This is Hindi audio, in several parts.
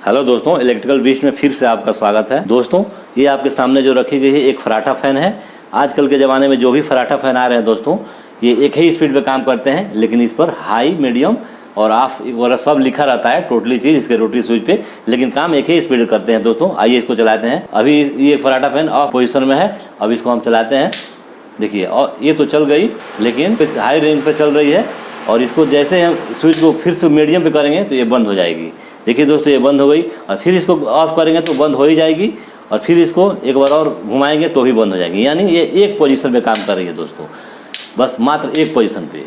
हेलो दोस्तों, इलेक्ट्रिकल बीस्ट में फिर से आपका स्वागत है। दोस्तों, ये आपके सामने जो रखी गई है एक फराटा फ़ैन है। आजकल के ज़माने में जो भी फराटा फ़ैन आ रहे हैं दोस्तों, ये एक ही स्पीड पे काम करते हैं, लेकिन इस पर हाई, मीडियम और ऑफ वगैरह सब लिखा रहता है, टोटली चीज़ इसके रोटरी स्विच पे, लेकिन काम एक ही स्पीड करते हैं। दोस्तों आइए इसको चलाते हैं। अभी ये फराटा फ़ैन ऑफ पोजिशन में है, अब इसको हम चलाते हैं। देखिए, और ये तो चल गई, लेकिन हाई रेंज पर चल रही है। और इसको जैसे हम स्विच को फिर से मीडियम पे करेंगे तो ये बंद हो जाएगी। देखिए दोस्तों, ये बंद हो गई, और फिर इसको ऑफ करेंगे तो बंद हो ही जाएगी, और फिर इसको एक बार और घुमाएंगे तो भी बंद हो जाएगी। यानी ये एक पोजीशन पे काम कर रही है दोस्तों, बस मात्र एक पोजीशन पे।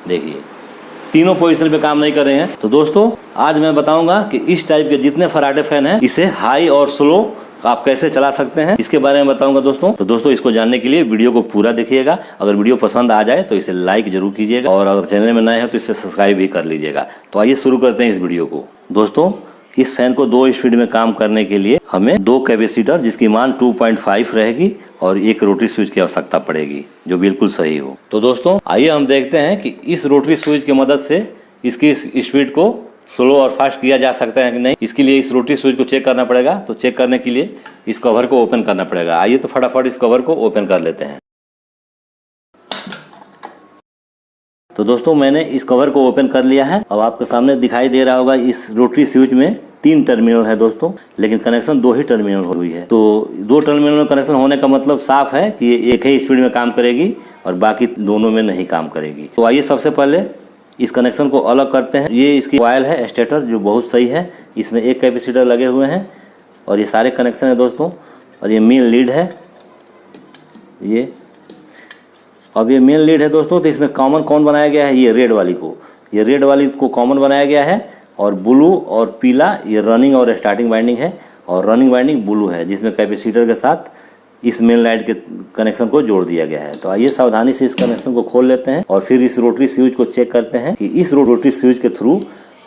देखिए, तीनों पोजीशन पे काम नहीं कर रहे हैं। तो दोस्तों, आज मैं बताऊंगा कि इस टाइप के जितने फराटे फैन हैं, इसे हाई और स्लो आप कैसे चला सकते हैं, इसके बारे में बताऊंगा दोस्तों। तो दोस्तों, इसको जानने के लिए वीडियो को पूरा देखिएगा। अगर वीडियो पसंद आ जाए तो इसे लाइक जरूर कीजिएगा, और अगर चैनल में नए हो तो इसे सब्सक्राइब भी कर लीजिएगा। तो आइए शुरू करते हैं इस वीडियो को। दोस्तों, इस फैन को 2 स्पीड में काम करने के लिए हमें 2 कैपेसिटर जिसकी मान 2.5 रहेगी और एक रोटरी स्विच की आवश्यकता पड़ेगी, जो बिल्कुल सही हो। तो दोस्तों, आइए हम देखते हैं कि इस रोटरी स्विच की मदद से इसकी स्पीड को स्लो और फास्ट किया जा सकता है कि नहीं। इसके लिए इस रोटरी स्विच को चेक करना पड़ेगा। तो चेक करने के लिए इस कवर को ओपन करना पड़ेगा। आइए तो फटाफट इस कवर को ओपन कर लेते हैं। तो दोस्तों, मैंने इस कवर को ओपन कर लिया है। अब आपके सामने दिखाई दे रहा होगा, इस रोटरी स्विच में 3 टर्मिनल है दोस्तों, लेकिन कनेक्शन 2 ही टर्मिनल हुई है। तो 2 टर्मिनल में कनेक्शन होने का मतलब साफ है कि ये एक ही स्पीड में काम करेगी और बाकी दोनों में नहीं काम करेगी। तो आइए सबसे पहले इस कनेक्शन को अलग करते हैं। ये इसकी कॉइल है स्टेटर, जो बहुत सही है। इसमें 1 कैपेसिटर लगे हुए हैं और ये सारे कनेक्शन है दोस्तों। और ये मेन लीड है। ये मेन लीड है दोस्तों। तो इसमें कॉमन कौन बनाया गया है? ये रेड वाली को, ये रेड वाली को कॉमन बनाया गया है। और ब्लू और पीला ये रनिंग और स्टार्टिंग वाइंडिंग है, और रनिंग वाइंडिंग ब्लू है, जिसमें कैपेसिटर के साथ इस मेन लाइट के कनेक्शन को जोड़ दिया गया है। तो आइए सावधानी से इस कनेक्शन को खोल लेते हैं और फिर इस रोटरी स्विच को चेक करते हैं कि इस रोटरी स्विच के थ्रू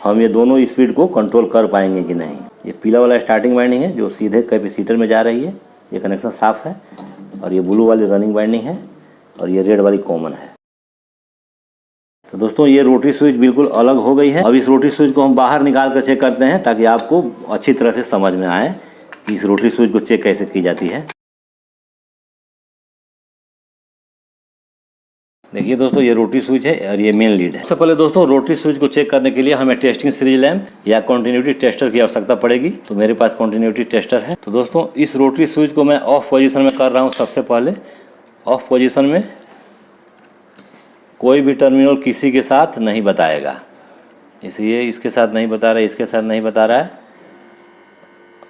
हम ये दोनों स्पीड को कंट्रोल कर पाएंगे कि नहीं। ये पीला वाला स्टार्टिंग वाइंडिंग है जो सीधे कैपेसिटर में जा रही है, ये कनेक्शन साफ है। और ये ब्लू वाली रनिंग वाइंडिंग है, और ये रेड वाली कॉमन है। तो दोस्तों, ये रोटरी स्विच बिल्कुल अलग हो गई है। अब इस रोटरी स्विच को हम बाहर निकाल कर चेक करते हैं, ताकि आपको अच्छी तरह से समझ में आए कि इस रोटरी स्विच को चेक कैसे की जाती है। देखिए दोस्तों, ये रोटरी स्विच है और ये मेन लीड है। सबसे पहले दोस्तों, रोटरी स्विच को चेक करने के लिए हमें टेस्टिंग सीरीज लैंप या कंटिन्यूटी टेस्टर की आवश्यकता पड़ेगी। तो मेरे पास कंटिन्यूटी टेस्टर है। तो दोस्तों, इस रोटरी स्विच को मैं ऑफ पोजीशन में कर रहा हूँ। सबसे पहले ऑफ पोजीशन में कोई भी टर्मिनल किसी के साथ नहीं बताएगा, इसलिए इसके साथ नहीं बता रहा है, इसके साथ नहीं बता रहा है,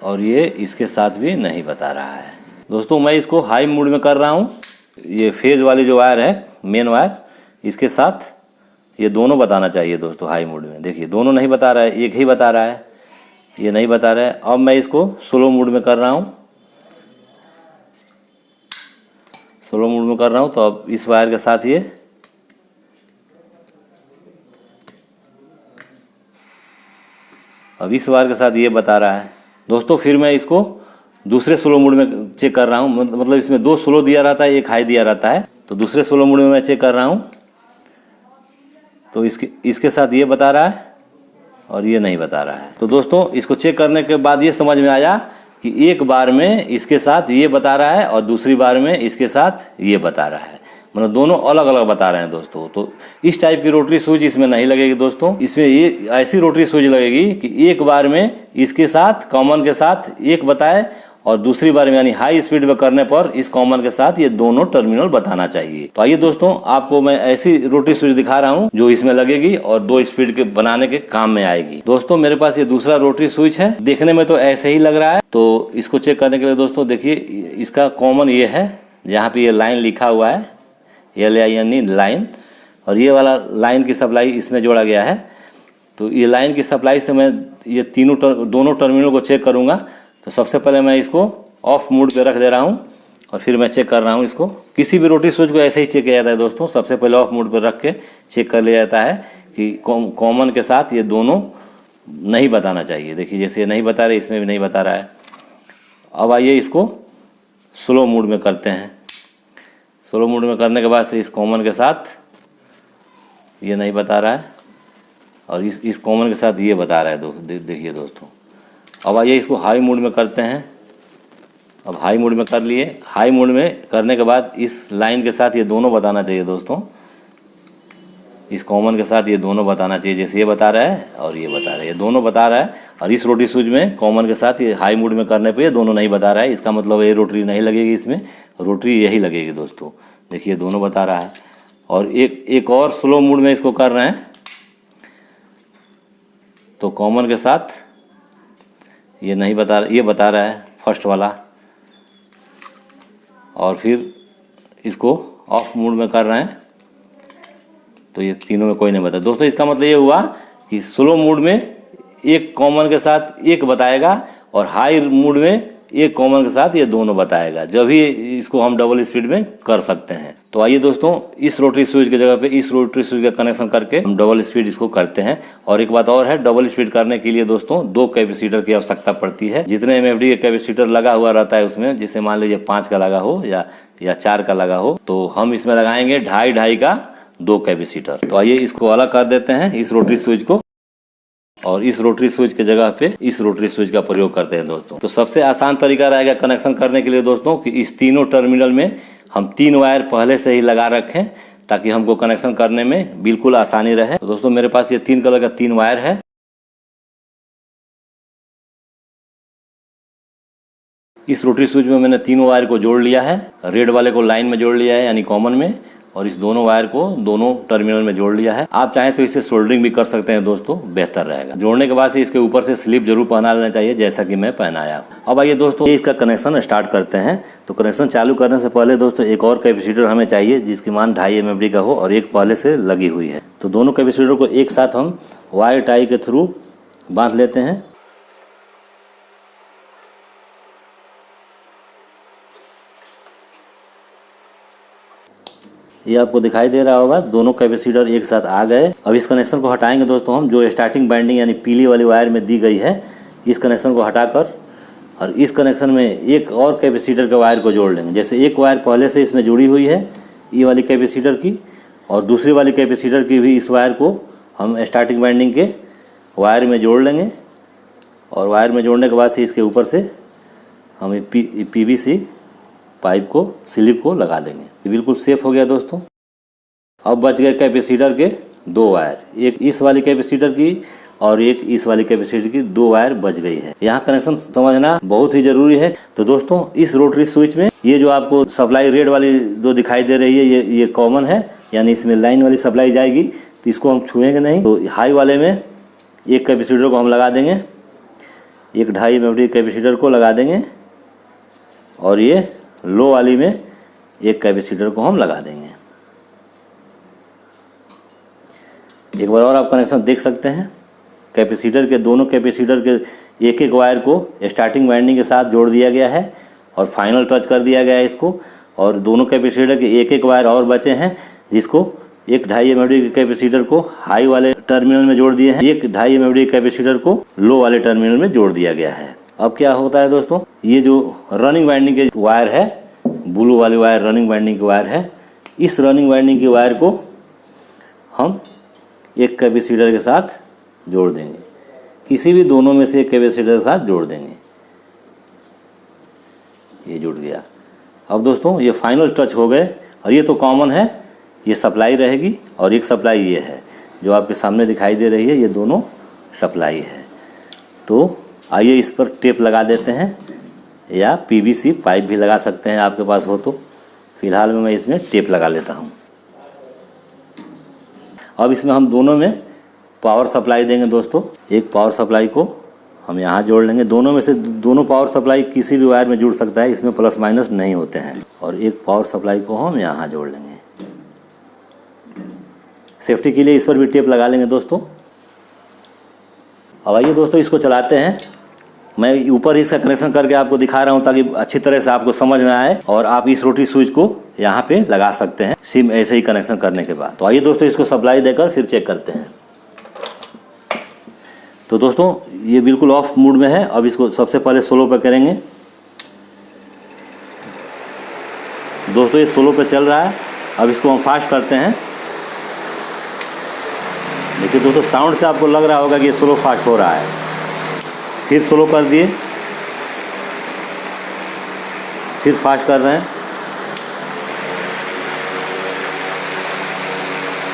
और ये इसके साथ भी नहीं बता रहा है। दोस्तों, मैं इसको हाई मोड में कर रहा हूँ। ये फेज वाली जो वायर है, मेन वायर, इसके साथ ये दोनों बताना चाहिए दोस्तों हाई मोड में। देखिए, दोनों नहीं बता रहा है, एक ही बता रहा है, ये नहीं बता रहा है। अब मैं इसको स्लो मोड में कर रहा हूँ। स्लो मोड में कर रहा हूँ, तो अब इस वायर के साथ ये अब इस वायर के साथ ये बता रहा है दोस्तों। फिर मैं इसको दूसरे स्लो मोड में चेक कर रहा हूँ। मतलब इसमें 2 स्लो दिया रहता है, 1 हाई दिया रहता है। तो दूसरे स्लो मोड में मैं चेक कर रहा हूँ, तो इसके साथ ये बता रहा है और ये नहीं बता रहा है। तो दोस्तों, इसको चेक करने के बाद ये समझ में आया कि एक बार में इसके साथ ये बता रहा है और दूसरी बार में इसके साथ ये बता रहा है, मतलब दोनों अलग अलग बता रहे हैं दोस्तों। तो इस टाइप की रोटरी स्विच इसमें नहीं लगेगी दोस्तों। इसमें ये ऐसी रोटरी स्विच लगेगी कि एक बार में इसके साथ कॉमन के साथ एक बताए, और दूसरी बार में यानी हाई स्पीड में करने पर इस कॉमन के साथ ये दोनों टर्मिनल बताना चाहिए। तो आइए दोस्तों, आपको मैं ऐसी रोटरी स्विच दिखा रहा हूँ जो इसमें लगेगी और 2 स्पीड के बनाने के काम में आएगी। दोस्तों, मेरे पास ये दूसरा रोटरी स्विच है। देखने में तो ऐसे ही लग रहा है। तो इसको चेक करने के लिए दोस्तों, देखिए, इसका कॉमन ये है, जहाँ पे ये लाइन लिखा हुआ है, LINE लाइन, और ये वाला लाइन की सप्लाई इसमें जोड़ा गया है। तो ये लाइन की सप्लाई से मैं ये दोनों टर्मिनल को चेक करूँगा। तो सबसे पहले मैं इसको ऑफ मोड पे रख दे रहा हूँ, और फिर मैं चेक कर रहा हूँ इसको। किसी भी रोटरी स्विच को ऐसे ही चेक किया जाता है दोस्तों। सबसे पहले ऑफ मोड पर रख के चेक कर लिया जाता है कि कॉमन के साथ ये दोनों नहीं बताना चाहिए। देखिए, जैसे ये नहीं बता रहे, इसमें भी नहीं बता रहा है। अब आइए इसको स्लो मोड में करते हैं। स्लो मोड में करने के बाद से इस कॉमन के साथ ये नहीं बता रहा है, और इस कॉमन के साथ ये बता रहा है देखिए दोस्तों। अब आइए इसको हाई मोड में करते हैं। अब हाई मोड में कर लिए। हाई मोड में करने के बाद इस लाइन के साथ ये दोनों बताना चाहिए दोस्तों, इस कॉमन के साथ ये दोनों बताना चाहिए। जैसे ये बता रहा है और ये बता रहा है, ये दोनों बता रहा है। और इस रोटरी स्विच में कॉमन के साथ ये हाई मोड में करने पे ये दोनों नहीं बता रहा है। इसका मतलब ये रोटरी नहीं लगेगी, इसमें रोटरी यही लगेगी दोस्तों। देखिए दोनों बता रहा है। और एक और स्लो मोड में इसको कर रहे हैं, तो कॉमन के साथ ये नहीं बता, ये बता रहा है फर्स्ट वाला। और फिर इसको ऑफ मोड में कर रहे हैं, तो ये तीनों में कोई नहीं बता। दोस्तों इसका मतलब ये हुआ कि स्लो मोड में एक कॉमन के साथ एक बताएगा और हाई मोड में एक कॉमन के साथ ये दोनों बताएगा। जब भी इसको हम डबल स्पीड में कर सकते हैं। तो आइए दोस्तों इस रोटरी स्विच की जगह पे इस रोटरी स्विच का कनेक्शन करके हम डबल स्पीड इसको करते हैं। और एक बात और है, डबल स्पीड करने के लिए दोस्तों 2 कैपेसिटर की आवश्यकता पड़ती है। जितने एमएफडी का कैपेसिटर लगा हुआ रहता है उसमें, जैसे मान लीजिए 5 का लगा हो या 4 का लगा हो, तो हम इसमें लगाएंगे 2.5 का 2 कैपेसिटर। तो आइए इसको अलग कर देते हैं इस रोटरी स्विच को, और इस रोटरी स्विच के जगह पे इस रोटरी स्विच का प्रयोग करते हैं दोस्तों। तो सबसे आसान तरीका रहेगा कनेक्शन करने के लिए दोस्तों कि इस तीनों टर्मिनल में हम 3 वायर पहले से ही लगा रखें, ताकि हमको कनेक्शन करने में बिल्कुल आसानी रहे। तो दोस्तों मेरे पास ये 3 कलर का 3 वायर है। इस रोटरी स्विच में मैंने 3 वायर को जोड़ लिया है। रेड वाले को लाइन में जोड़ लिया है यानी कॉमन में, और इस दोनों वायर को दोनों टर्मिनल में जोड़ लिया है। आप चाहें तो इसे सोल्डरिंग भी कर सकते हैं दोस्तों, बेहतर रहेगा। जोड़ने के बाद से इसके ऊपर से स्लिप जरूर पहना लेना चाहिए, जैसा कि मैं पहनाया। अब आइए दोस्तों इसका कनेक्शन स्टार्ट करते हैं। तो कनेक्शन चालू करने से पहले दोस्तों एक और कैपेसिटर हमें चाहिए जिसकी मान 2.5 एमएफडी का हो और एक पहले से लगी हुई है। तो दोनों कैपेसिटर को एक साथ हम वायर टाई के थ्रू बांध लेते हैं। ये आपको दिखाई दे रहा होगा, दोनों कैपेसिटर एक साथ आ गए। अब इस कनेक्शन को हटाएंगे दोस्तों हम, जो स्टार्टिंग बाइंडिंग यानी पीली वाली वायर में दी गई है, इस कनेक्शन को हटाकर और इस कनेक्शन में एक और कैपेसिटर के वायर को जोड़ लेंगे। जैसे एक वायर पहले से इसमें जुड़ी हुई है ये वाली कैपेसिटर की, और दूसरी वाली कैपेसिटर की भी इस वायर को हम स्टार्टिंग बाइंडिंग के वायर में जोड़ लेंगे। और वायर में जोड़ने के बाद से इसके ऊपर से हम पीवीसी पाइप को, स्लिप को लगा देंगे। ये बिल्कुल सेफ हो गया दोस्तों। अब बच गए कैपेसिटर के 2 वायर, एक इस वाली कैपेसिटर की और एक इस वाली कैपेसिटर की 2 वायर बच गई है। यहाँ कनेक्शन समझना बहुत ही जरूरी है। तो दोस्तों इस रोटरी स्विच में ये जो आपको सप्लाई रेड वाली जो दिखाई दे रही है ये कॉमन है, यानी इसमें लाइन वाली सप्लाई जाएगी, तो इसको हम छुएंगे नहीं। तो हाई वाले में एक कैपेसिटर को हम लगा देंगे, एक 2.5 एमएफडी कैपेसिटर को लगा देंगे, और ये लो वाली में एक कैपेसिटर को हम लगा देंगे। एक बार और आप कनेक्शन देख सकते हैं। कैपेसिटर के दोनों कैपेसिटर के एक एक वायर को स्टार्टिंग वाइंडिंग के साथ जोड़ दिया गया है और फाइनल टच कर दिया गया है इसको। और दोनों कैपेसिटर के एक एक वायर और बचे हैं, जिसको एक 2.5 एमएफडी के कैपेसिटर को हाई वाले टर्मिनल में जोड़ दिए हैं, एक 2.5 एमएफडी कैपेसिटर को लो वाले टर्मिनल में जोड़ दिया गया है। अब क्या होता है दोस्तों, ये जो रनिंग वाइंडिंग के वायर है, ब्लू वाली वायर रनिंग वाइंडिंग की वायर है, इस रनिंग वाइंडिंग की वायर को हम एक कैपेसिटर के साथ जोड़ देंगे। किसी भी दोनों में से एक कैपेसिटर के साथ जोड़ देंगे। ये जुड़ गया। अब दोस्तों ये फाइनल टच हो गए। और ये तो कॉमन है, ये सप्लाई रहेगी, और एक सप्लाई ये है जो आपके सामने दिखाई दे रही है, ये दोनों सप्लाई है। तो आइए इस पर टेप लगा देते हैं, या पीवीसी पाइप भी लगा सकते हैं आपके पास हो तो। फिलहाल में मैं इसमें टेप लगा लेता हूँ। अब इसमें हम दोनों में पावर सप्लाई देंगे दोस्तों। एक पावर सप्लाई को हम यहाँ जोड़ लेंगे। दोनों में से दोनों पावर सप्लाई किसी भी वायर में जुड़ सकता है, इसमें प्लस माइनस नहीं होते हैं। और एक पावर सप्लाई को हम यहाँ जोड़ लेंगे। सेफ्टी के लिए इस पर भी टेप लगा लेंगे दोस्तों। अब आइए दोस्तों इसको चलाते हैं। मैं ऊपर ही इसका कनेक्शन करके आपको दिखा रहा हूँ ताकि अच्छी तरह से आपको समझ में आए, और आप इस रोटरी स्विच को यहाँ पे लगा सकते हैं सिम ऐसे ही कनेक्शन करने के बाद। तो आइए दोस्तों इसको सप्लाई देकर फिर चेक करते हैं। तो दोस्तों ये बिल्कुल ऑफ मोड में है। अब इसको सबसे पहले स्लो पे करेंगे। दोस्तों ये स्लो पे चल रहा है। अब इसको हम फास्ट करते हैं। देखिए दोस्तों, साउंड से आपको लग रहा होगा कि ये स्लो फास्ट हो रहा है। फिर स्लो कर दिए, फिर फास्ट कर रहे हैं।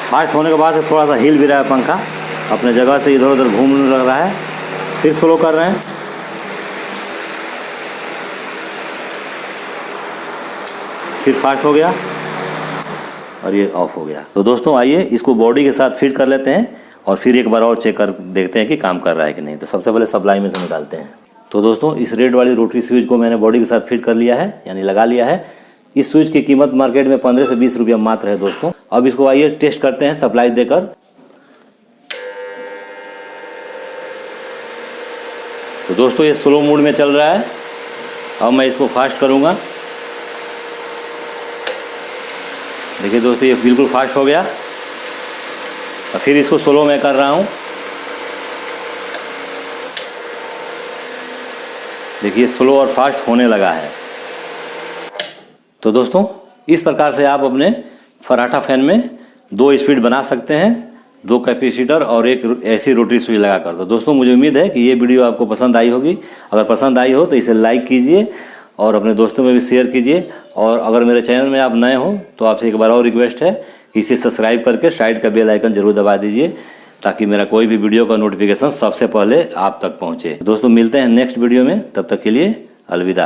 फास्ट होने के बाद से थोड़ा सा हिल भी रहा है पंखा, अपने जगह से इधर उधर घूमने लग रहा है। फिर स्लो कर रहे हैं, फिर फास्ट हो गया और ये ऑफ हो गया। तो दोस्तों आइए इसको बॉडी के साथ फिट कर लेते हैं और फिर एक बार और चेक कर देखते हैं कि काम कर रहा है कि नहीं। तो सबसे पहले सप्लाई में से निकालते हैं। तो दोस्तों इस रेड वाली रोटरी स्विच को मैंने बॉडी के साथ फिट कर लिया है, यानी लगा लिया है। इस स्विच की कीमत मार्केट में 15 से 20 रुपया मात्र है दोस्तों। अब इसको आइए टेस्ट करते हैं सप्लाई देकर। तो दोस्तों ये स्लो मोड में चल रहा है। अब मैं इसको फास्ट करूँगा। देखिए दोस्तों, ये बिल्कुल फास्ट हो गया। और फिर इसको स्लो में कर रहा हूँ। देखिए स्लो और फास्ट होने लगा है। तो दोस्तों इस प्रकार से आप अपने फराटा फैन में 2 स्पीड बना सकते हैं, 2 कैपेसिटर और एक ऐसी रोटरी स्विच लगाकर। तो दोस्तों मुझे उम्मीद है कि ये वीडियो आपको पसंद आई होगी। अगर पसंद आई हो तो इसे लाइक कीजिए और अपने दोस्तों में भी शेयर कीजिए। और अगर मेरे चैनल में आप नए हो तो आपसे एक बार और रिक्वेस्ट है कि इसे सब्सक्राइब करके साइड का बेल आइकन जरूर दबा दीजिए, ताकि मेरा कोई भी वीडियो का नोटिफिकेशन सबसे पहले आप तक पहुँचे। दोस्तों मिलते हैं नेक्स्ट वीडियो में, तब तक के लिए अलविदा।